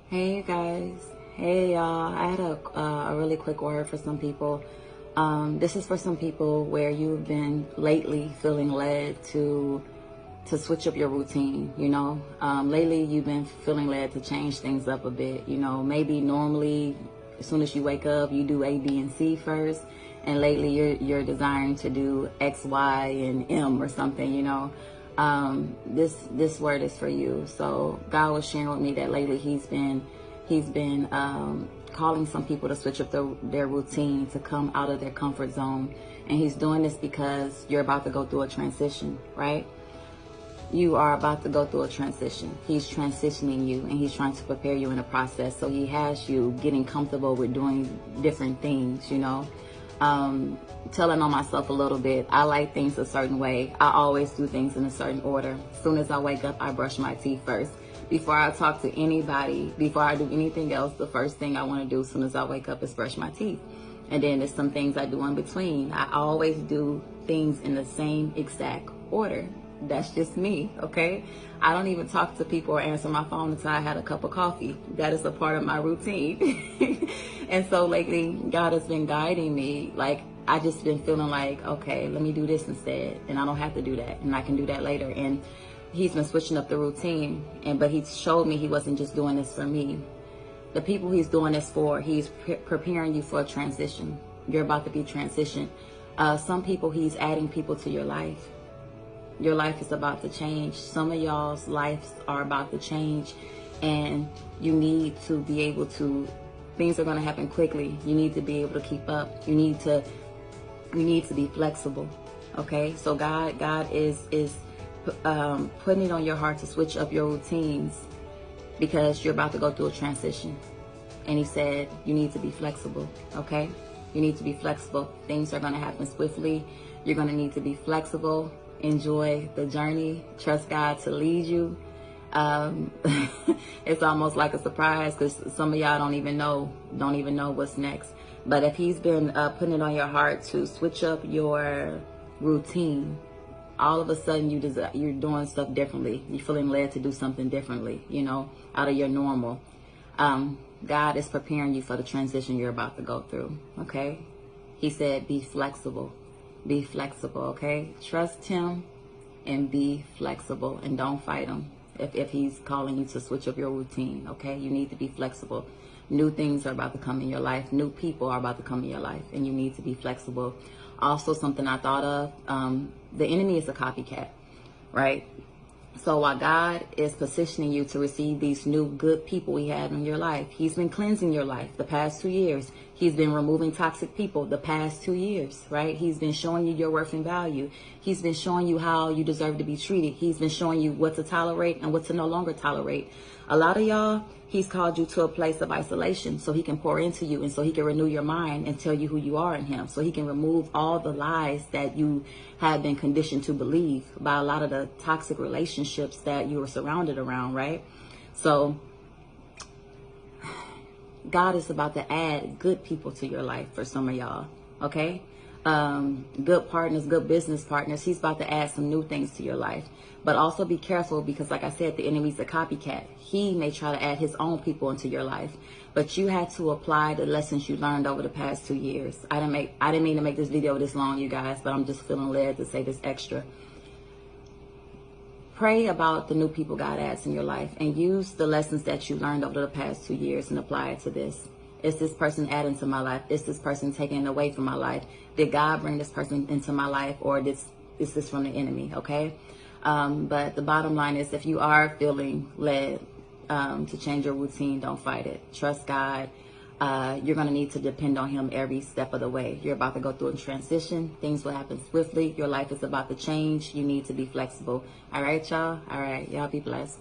Hey you guys. Hey y'all. I had a really quick word for some people. This is for some people where you've been lately feeling led to switch up your routine. Lately you've been feeling led to change things up a bit. Maybe normally as soon as you wake up you do A, B, and C first, and lately you're desiring to do X, Y, and M or something. This word is for you. So God was sharing with me that lately he's been calling some people to switch up their routine, to come out of their comfort zone. And he's doing this because you're about to go through a transition, right? You are about to go through a transition. He's transitioning you, and he's trying to prepare you in a process. So he has you getting comfortable with doing different things, telling on myself a little bit. I like things a certain way. I always do things in a certain order. As soon as I wake up, I brush my teeth first. Before I talk to anybody, before I do anything else, the first thing I want to do as soon as I wake up is brush my teeth. And then there's some things I do in between. I always do things in the same exact order. That's just me, okay? I don't even talk to people or answer my phone until I had a cup of coffee. That is a part of my routine. And so lately, God has been guiding me. Like, I just been feeling like, okay, let me do this instead. And I don't have to do that. And I can do that later. And he's been switching up the routine. But he showed me he wasn't just doing this for me. The people he's doing this for, he's preparing you for a transition. You're about to be transitioned. Some people, he's adding people to your life. Your life is about to change. Some of y'all's lives are about to change, and you need to be able to, things are going to happen quickly. You need to be able to keep up. You need to be flexible. Okay. So God is putting it on your heart to switch up your routines because you're about to go through a transition. And he said, you need to be flexible. Okay. You need to be flexible. Things are going to happen swiftly. You're going to need to be flexible. Enjoy the journey. Trust God to lead you. It's almost like a surprise because some of y'all don't even know what's next. But if he's been putting it on your heart to switch up your routine, all of a sudden you're doing stuff differently. You're feeling led to do something differently, out of your normal. God is preparing you for the transition you're about to go through. Okay. He said, be flexible. Be flexible, okay? Trust him and be flexible, and don't fight him if he's calling you to switch up your routine, okay? You need to be flexible. New things are about to come in your life. New people are about to come in your life, and you need to be flexible. Also, something I thought of, the enemy is a copycat, right? So while God is positioning you to receive these new good people he had in your life, he's been cleansing your life the past 2 years. He's been removing toxic people the past 2 years, right? He's been showing you your worth and value. He's been showing you how you deserve to be treated. He's been showing you what to tolerate and what to no longer tolerate. A lot of y'all, he's called you to a place of isolation so he can pour into you and so he can renew your mind and tell you who you are in him. So he can remove all the lies that you have been conditioned to believe by a lot of the toxic relationships that you were surrounded around, right? So God is about to add good people to your life for some of y'all, okay? Good partners, good business partners. He's about to add some new things to your life. But also be careful because, like I said, the enemy's a copycat. He may try to add his own people into your life. But you had to apply the lessons you learned over the past 2 years. I didn't mean to make this video this long, you guys, but I'm just feeling led to say this extra. Pray about the new people God adds in your life and use the lessons that you learned over the past 2 years and apply it to this. Is this person adding to my life? Is this person taking away from my life? Did God bring this person into my life, or is this from the enemy? Okay. But the bottom line is, if you are feeling led to change your routine, don't fight it. Trust God. You're going to need to depend on him every step of the way. You're about to go through a transition. Things will happen swiftly. Your life is about to change. You need to be flexible. All right, y'all. All right. Y'all be blessed.